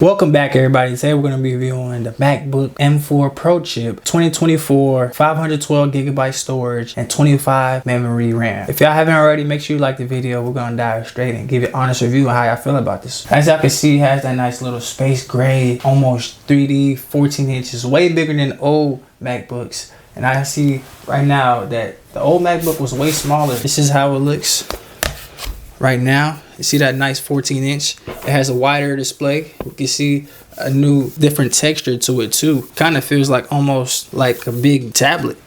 Welcome back, everybody. Today we're going to be reviewing the MacBook M4 Pro chip, 2024, 512 gigabyte storage, and 25 memory RAM. If y'all haven't already, make sure you like the video. We're going to dive straight and give it an honest review on how y'all feel about this. As y'all can see, it has that nice little space gray, almost 3D, 14 inches, way bigger than old MacBooks. And I see right now that the old MacBook was way smaller. This is how it looks right now. You see that nice 14 inch? It has a wider display. You can see a new different texture to it too. Kind of feels like almost like a big tablet.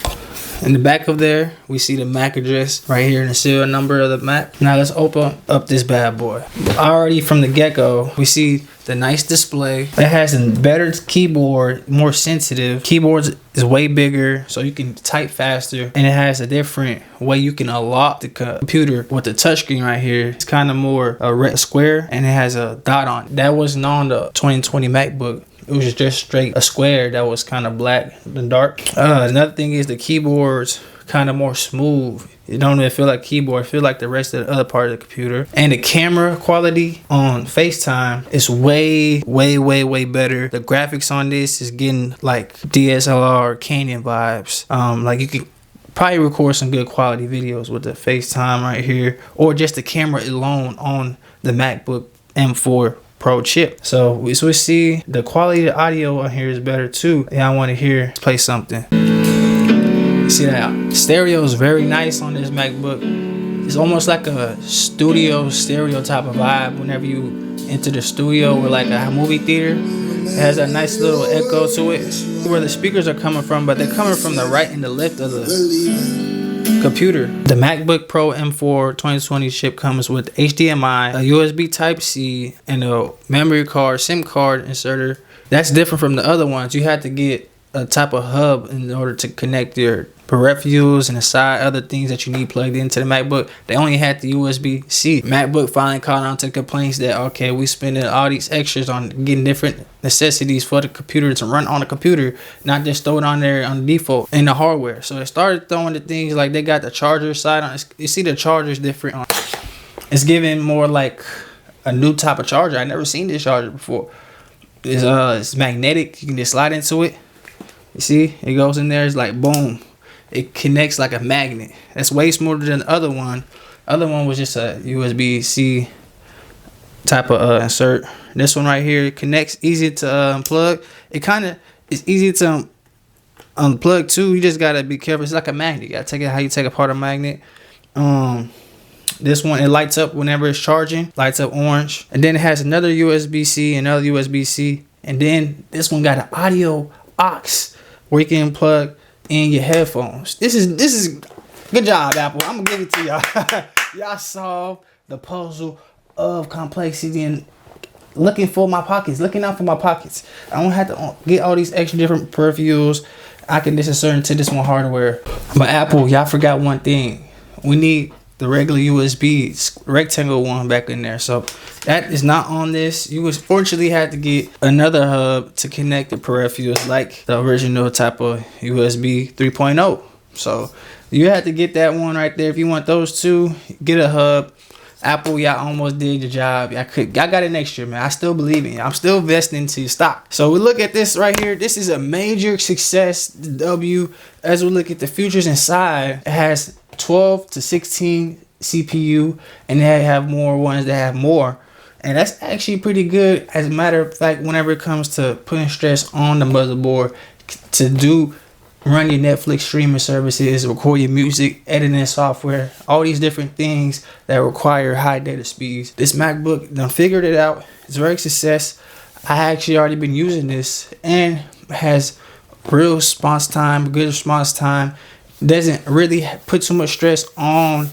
In the back of there, we see the MAC address right here and the serial number of the Mac. Now let's open up this bad boy. Already from the get-go, we see the nice display. It has a better keyboard, more sensitive. Keyboard is way bigger, so you can type faster. And it has a different way you can unlock the computer with the touchscreen right here. It's kind of more a red square, and it has a dot on it. That wasn't on the 2020 MacBook. It was just straight a square that was kind of black and dark. Another thing is the keyboard's kind of more smooth. It don't even feel like keyboard. It feel like the rest of the other part of the computer. And the camera quality on FaceTime is way better. The graphics on this is getting like DSLR Canyon vibes. Like you can probably record some good quality videos with the FaceTime right here, or just the camera alone on the MacBook M4 Pro chip. So we see the quality of the audio on here is better too. And I want to hear, let's play something. See that stereo is very nice on this MacBook. It's almost like a studio stereo type of vibe whenever you enter the studio or like a movie theater. It has a nice little echo to it. Where the speakers are coming from, but they're coming from the right and the left of the computer. The MacBook Pro M4 2020 chip comes with HDMI, a USB Type-C, and a memory card, SIM card inserter. That's different from the other ones. You had to get a type of hub in order to connect your peripherals and aside other things that you need plugged into the MacBook. They only had the USB-C. MacBook finally caught on to the complaints that, okay, we spending all these extras on getting different necessities for the computer to run on the computer, not just throw it on there on the default in the hardware. So they started throwing the things like they got the charger side on. You see the charger's different on. It's giving more like a new type of charger. I never seen this charger before. It's magnetic. You can just slide into it. You see, it goes in there. It's like boom. It connects like a magnet. That's way smoother than the other one. Other one was just a USB-C type of insert. This one right here, it connects, easy to unplug. It's easy to unplug too. You just gotta be careful. It's like a magnet. You gotta take it how you take apart a magnet. This one, it lights up whenever it's charging. Lights up orange. And then it has another USB-C, another USB-C. And then this one got an audio aux where you can plug in your headphones. This is good job, Apple. I'm gonna give it to y'all. Y'all solved the puzzle of complexity and looking out for my pockets. I don't have to get all these extra different peripherals. I can just insert into this one hardware. But Apple, y'all forgot one thing. We need the regular USB rectangle one back in there. So that is not on this. You was fortunately had to get another hub to connect the peripherals like the original type of USB 3.0. So you had to get that one right there. If you want those two, get a hub. Apple, y'all almost did your job. Y'all got it next year, man. I still believe in you. I'm still investing into your stock. So we look at this right here. This is a major success, W. As we look at the features inside, it has 12 to 16 CPU, and they have more ones that have more. And that's actually pretty good. As a matter of fact, whenever it comes to putting stress on the motherboard to run your Netflix streaming services, record your music, editing software, all these different things that require high data speeds. This MacBook done figured it out. It's a very success. I actually already been using this and has real response time, good response time. Doesn't really put too much stress on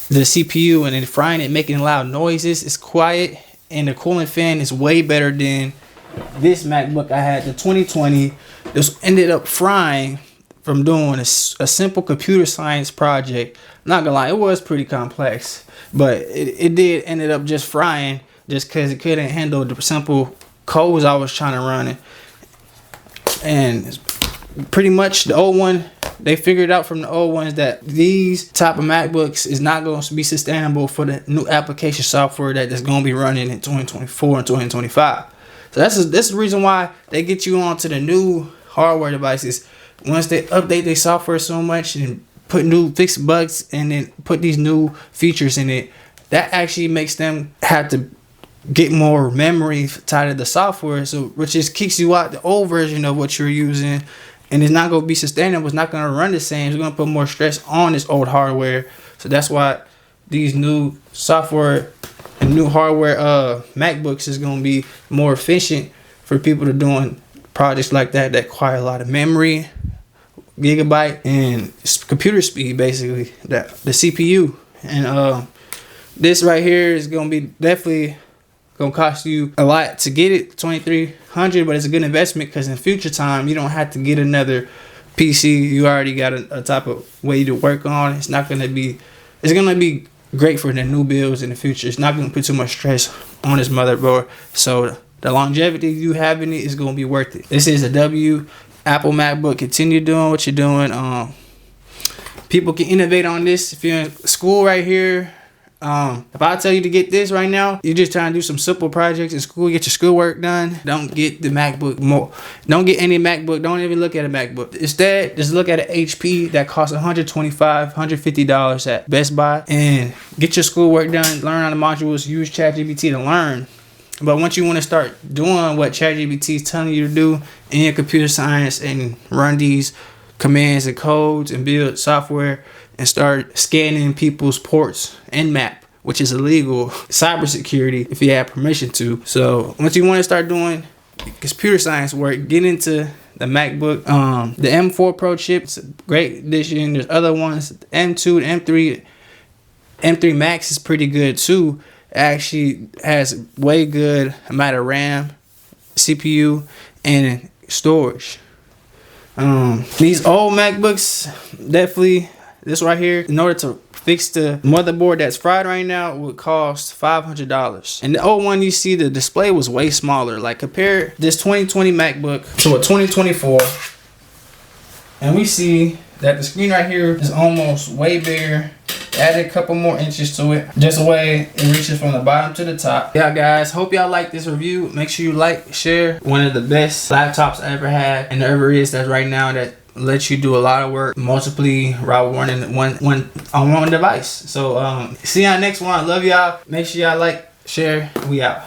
the CPU and then frying it, making loud noises. It's quiet, and the cooling fan is way better than this MacBook I had, the 2020. This ended up frying from doing a simple computer science project. Not gonna lie, it was pretty complex, but it did ended up just frying just because it couldn't handle the simple codes I was trying to run it. And pretty much the old one, they figured out from the old ones that these type of MacBooks is not going to be sustainable for the new application software that is going to be running in 2024 and 2025. So this is the reason why they get you onto the new hardware devices. Once they update their software so much and put new fixed bugs and then put these new features in it, that actually makes them have to get more memory tied to the software, so which just kicks you out the old version of what you're using, and it's not going to be sustainable. It's not going to run the same. It's going to put more stress on this old hardware. So that's why these new software and new hardware MacBooks is going to be more efficient for people to doing projects like that require a lot of memory, gigabyte, and computer speed, basically the CPU. And this right here is going to be definitely gonna cost you a lot to get it, $2,300, but it's a good investment because in future time you don't have to get another PC. You already got a type of way to work on. It's gonna be great for the new builds in the future. It's not gonna put too much stress on this motherboard, so the longevity you have in it is gonna be worth it. This is a W Apple MacBook. Continue doing what you're doing. People can innovate on this. If you're in school right here, if I tell you to get this right now, you're just trying to do some simple projects in school, get your schoolwork done. Don't get the MacBook more. Don't get any MacBook. Don't even look at a MacBook. Instead, just look at an HP that costs $125, $150 at Best Buy and get your schoolwork done. Learn on the modules. Use ChatGPT to learn. But once you want to start doing what ChatGPT is telling you to do in your computer science and run these commands and codes and build software and start scanning people's ports and map, which is illegal cybersecurity if you have permission to. So once you want to start doing computer science work, get into the MacBook. The M4 Pro chip, it's a great addition. There's other ones, the M2, the M3 Max is pretty good too. It actually has way good amount of RAM, CPU, and storage. These old MacBooks, definitely this right here, in order to fix the motherboard that's fried right now, would cost $500. And the old one, you see the display was way smaller. Like compare this 2020 MacBook to a 2024, and we see that the screen right here is almost way bigger. Added a couple more inches to it, just the way it reaches from the bottom to the top. Yeah guys, hope y'all like this review. Make sure you like, share. One of the best laptops I ever had and ever is, that's right now, that lets you do a lot of work multiply while running on one device. So see y'all next one. I love y'all. Make sure y'all like, share. We out.